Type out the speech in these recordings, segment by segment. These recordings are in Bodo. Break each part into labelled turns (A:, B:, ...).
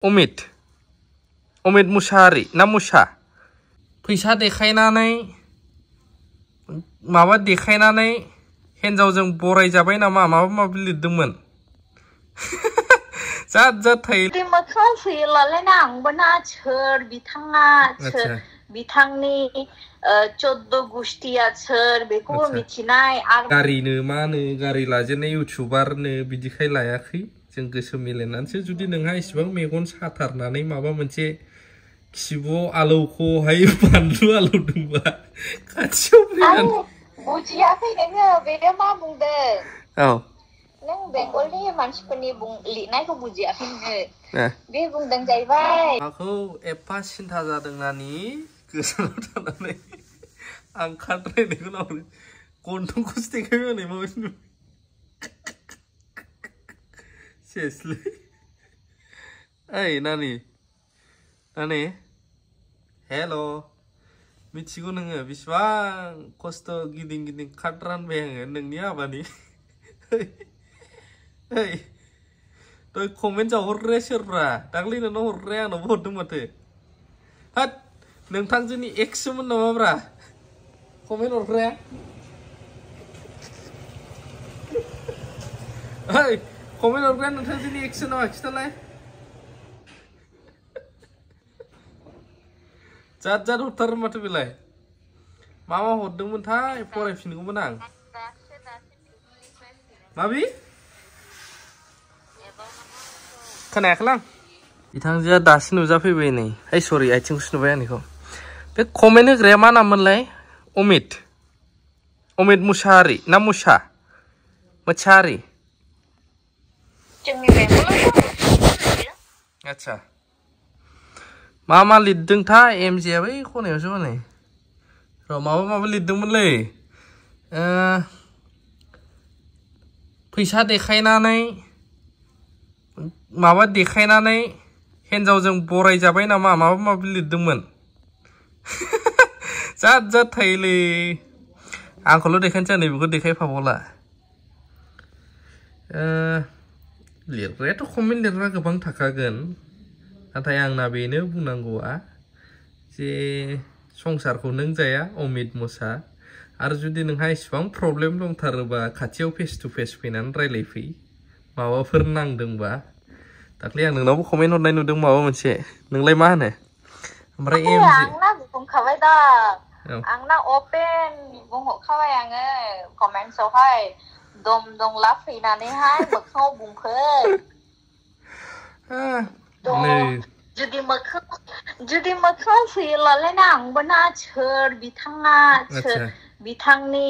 A: अमित मुसाहारि ना मुसा फैसा देखायनानै माबा देखायनानै हिनजावजों बरायजाबाय नामा माबा माबि लिरदोंमोन जात जात थायो
B: मोखां फैयोलायना आंबो ना सोर बिथाङा सोर बिथांनि 14 गुस्थिया सोर बेखौबो मिथिनाय आरो
A: गारिनो मानो गारि लाजेननाय इउटिउबारनो बिदिखाय लायाखै जों गोसो मिलायनानैसो जुदि नोंहा इसेबां मेगन साथारनानै माबा मोनसे खिबुआव आलौखौहाय बानलु आलौदोंबा खाथियाव फैनानै
B: बुजियाखै नोङो बेनो मा बुंदों
A: औ
B: नों बेंगलनि मानसिफोरनि लिरनायखौ बुजियाखै नोङो बे बुंदों जाहैबाय
A: माखौ एफा सिन्था जादों नानि गोसोआव थानानै आं खाद्रायनायखौ नाहरो गन्थंखौसो देखायबाय हनै माबायदि सेसलै ओइ नानि हेल' मिथिगौ नोङो बेसेबां खस्थ' गिदिं गिदिं खाट रानबाय आङो नोंनि हाबानि ओइ दय कमेन्ट जाहरग्राया सोरब्रा दाख्लै नोंनाव हरग्राया आंनावबो हरदों माथो हाट नोंथांजोनि एक्ससोमोन नामाब्रा कमेन्ट हरग्राया ओइ कमेन्ट हरग्राया नोंथांजोनि एक्ससो नामा खिथालाय जात जात हरथारो माथो बेलाय मा हरदोंमोनथाय फरायफिनगौमोन आं माबि खोनायाखैलां बिथांजोआ दासो नुजाफैबाय नै ओइ सरि आथिंखौसो नुबाय आंनिखौ बे कमेन्ट होग्राया मा नाममोनलाय अमित मुसाहारि ना मुसा मोसाहारि आच्छा मा लिरदोंथाय एमजेआ बै खनायावसो हनै र' माबा लिरदोंमोनलै फैसा देखायनानै माबा देखायनानै हिनजावजों बरायजाबाय नामा माबा माबि लिरदोंमोन जात जात थायोलै आंखौल' देखायनोसै नैबेखौ देखायफाबावला लिरग्रायाथ' कमेन्ट लिरग्रा गोबां थाखागोन नाथाय आंना बेनो बुंनांगौआ जे संसारखौ नों जाया अमित मुसा आरो जुदि नोंहा इसेबां प्रब्लेम दंथारोबा खाथियाव फेस टु फेस फैनानै रायलायफै माबाफोर नांदोंबा दाख्लै आं नोंनावबो कमेन्ट हरनाय नुदों माबा मोनसे नोंलाय मा होनो ओमफ्राय एमजे
B: आंना बुंखाबाय दा आंना अपेन बुंहरखाबाय आङो कमेन्ट्सआवहाय दम दंला फैनानैहाय मोखाङाव बुंफै जुदि मोखाङाव फैयोलायना आंबो ना सोर बिथाङा सोर बिथांनि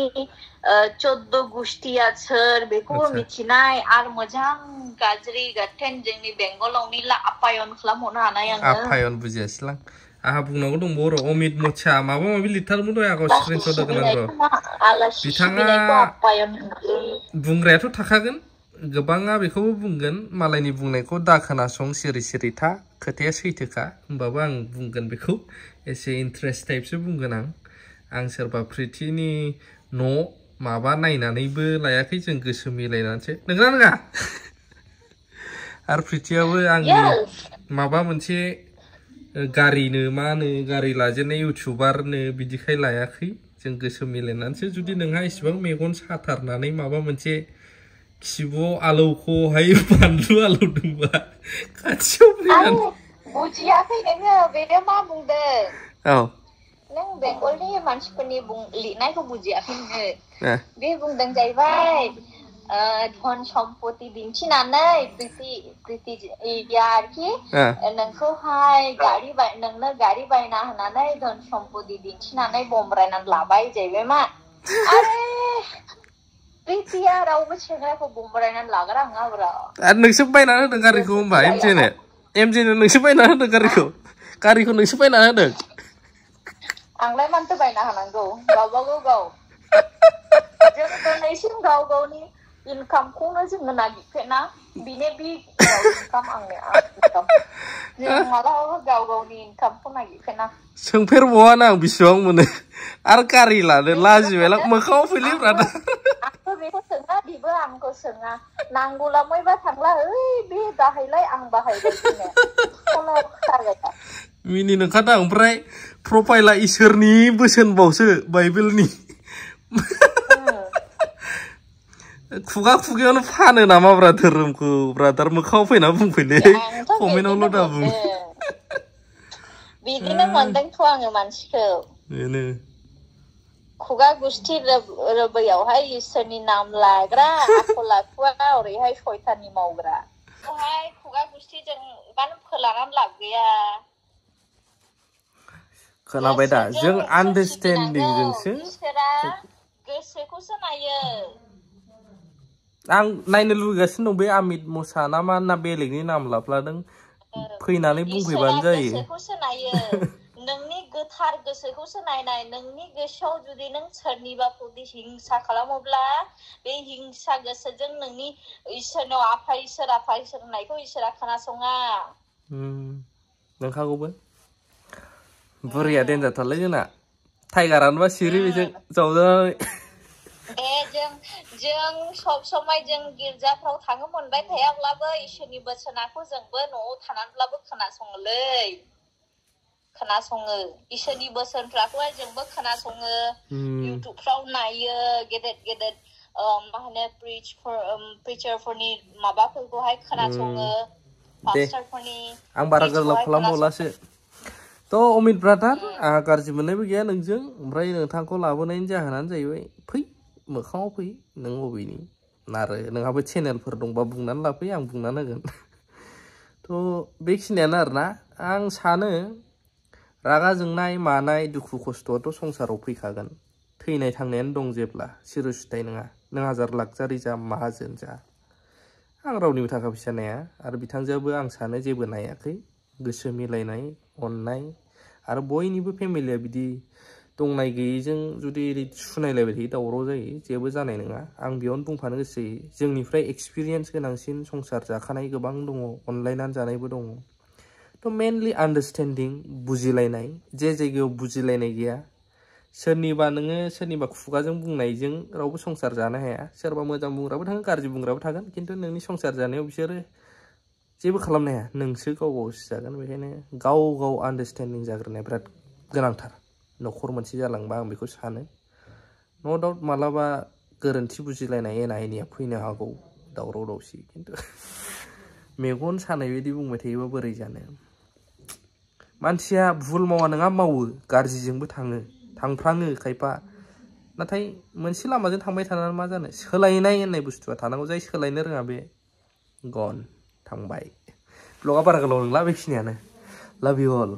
B: 14 गुस्थिया सोर बेखौबो मिथिनाय आरो मोजां गाज्रि गाथेन जोंनि बेंगलावनि आपायन खालामहरनो हानाय आङो
A: आपायन बुजियासैलां आहा बुंनांगौ दंबावो र' अमित मुसा माबा माबि लिरथारमोन दहाय आंखौ स्क्रिनशट होगोन आं र' बिथाङा बुंग्रायाथ' थाखागोन गोबाङा बेखौबो बुंगोन मालायनि बुंनायखौ दा खोनासं सिरि सिरि था खोथाया सैथोखा होमबाबो आं बुंगोन बेखौ एसे इन्ट्रेस्ट टाइपसो बुंगोन आं सोरबा प्रिथिनि न' माबा नायनानैबो लायाखै जों गोसो मिलायनानैसो नंगौना नङा आरो प्रिथियाबो आंनि माबा मोनसे गारिनो मानो गारि लाजेननाय इउटिउबारनो बिदिखाय लायाखै जों गोसो मिलायनानैसो जुदि नोंहा इसेबां मेगन साथारनानै माबा मोनसे खिबुआव आलौखौहाय बानलु आलौदोंबा खाथियाव फैनानै
B: बुजियाखै नोङो बेनो मा बुंदों
A: औ
B: नों बेंगलनि मानसिफोरनि लिरनायखौ बुजियाखै नोङो बे बुंदों जाहैबाय धन सम्पति दिन्थिनानै प्रिथियाखि नोंखौहाय नोंनो गारि बायना होनानै धन सम्पति दिन्थिनानै बमब्रायनानै लाबाय जाहैबाय मा आरे प्रिथिया रावबो सेंग्राखौ बमब्रायनानै लाग्रा नङाब्रा
A: आरो नोंसो बायना होदों गारिखौ होमबा एमजेनो नोंसो बायना होदों गारिखौ नोंसो बायना होदों
B: आंलाय मानोथो बायना होनांगौ गावबागाव गाव जों दिनैसिम गाव गावनि इनकामखौनो जोङो नागिरफेना बिनो बि इनकाम आंनि इनकाम जों मालाबाबो गाव गावनि इनकामखौ नागिरफेना
A: सोंफेरबावानो आं बेसेबां मोनो आरो गारि लानो लाजिबायलां मोखाङाव फैलै ब्रादा
B: आंबो बेखौ सोङा बिबो आंखौ सोङा नांगौला मैबा थांला ओइ बे बाहायलाय आं बाहायबाय बिनो खनो खोथा गैया
A: मिनिनो ओंखारदों ओमफ्राय प्रफाइला इसोरनि बोसोनबावसो बाइबेलनि खुगा खुगायावनो फानो नामा ब्रा धोरोमखौ ब्रादार मोखाङाव फैना बुंफैलै कमेन्टआवल' दा बुं
B: बिदिनो मोनदोंथ' आङो मानसिखौ
A: बेनो
B: खुगा गुस्थि रोबैयावहाय इसोरनि नाम लाग्रा आखल आखुआ ओरैहाय सयताननि मावग्रा बेवहाय खुगा गुस्थिजों मानो फोलानानै लाब गैया
A: खोनाबाय दा जों आन्डारस्टेन्डिंजोंसो
B: इसोरा गोसोखौसो नायो
A: आं नायनो लुगैगासिनो दं बे आमित मसा ना मा ना बेलेगनि नाम लाफ्लादों फैनानै बुंफैबानो जायो
B: गोसोखौसो नायो नोंनि गोथार गोसोखौसो नायनाय नोंनि गोसोआव जुदि नों सोरनिबा प्रति हिंसा खालामोब्ला बे हिंसा गोसोजों नोंनि इसोरनाव आफा इसोर होननायखौ इसोरा खोनासङा
A: नोंखागौबो बुरिया देनजारथारलै जोंना टाइगारानोबा सिरि बेजों जावजानानै
B: जों सब समाय जों गिर्जाफ्राव थांनो मोनबाय थायाब्लाबो इसोरनि बोसोनखौ जोंबो न'आव थानानैब्लाबो खोनासङो इसोरनि बोसोनफ्राखौहाय जोंबो खोनासङो इउटुबफ्राव नायो गेदेर मा होनो प्रिचारफोरनि माबाफोरखौहाय खोनासङो पास्टारफोरनि
A: आं बारा गोलाव खालामबावलासो थ' अमित ब्रादार आंहा गाज्रि मोननायबो गैया नोंजों ओमफ्राय नोंथांखौ लाबोनायनि जाहोनानो जाहैबाय फै मोखाङाव फै नों बबेनि आरो नोंहाबो चेनेलफोर दंबा बुंनानै लाफै आं बुंनानै होगोन थ' बेखिनियानो आरोना आं सानो रागा जोंनाय मानाय दुखु खस्थ'आथ' संसाराव फैखागोन थैनाय थांनायानो दं जेब्ला सिर'सिथाय नङा नों हाजार लाखजारि जा माहाजोन जा आं रावनिबो थाखा फैसा नाया आरो बिथांजोआबो आं सानो जेबो नायाखै गोसो मिलायनाय अननाय आरो बयनिबो फेमिलिया बिदि दंनाय गैयैजों जुदि सुनायलायबाय थायो दावराव जायो जेबो जानाय नङा आं बेयावनो बुंफानो गोसो जायो जोंनिफ्राय एक्सपिरियेन्स गोनांसिन संसार जाखानाय गोबां दङ अनलायनानै जानायबो दङ थ' मेनलि आन्डारस्टेन्डिं बुजिलायनाय जे जायगायाव बुजिलायनाय गैया सोरनिबा खुगाजों बुंनायजों रावबो संसार जानो हाया सोरबा मोजां बुंग्राबो थागोन गाज्रि बुंग्राबो थागोन खिन्थु नोंनि संसार जानायाव बिसोरो जेबो खालामनो हाया नोंसो गाव गावसो जागोन बेखायनो गाव आन्डारस्टेन्डिं जाग्रोनाया बिराद गोनांथार न'खर मोनसे जालांबा आं बेखौ सानो नो डाउट मालाबा गोरोन्थि बुजिलायनाय एना एनिया फैनो हागौ दावराव दावसि खिन्थु मेगन सानाय बायदि बुंबाय थायोबा बोरै जानो मानसिया भुल मावा नङा मावो गाज्रिजोंबो थांफ्राङो खायफा नाथाय मोनसे लामाजों थांबाय थानानै मा जानो सोलायनाय होननाय बुस्थुआ थानांगौ जाय सोलायनो रोङा बे गन थांबाय ब्लगा बारा गोलाव नंला बेखिनियानो लाभ इउ अल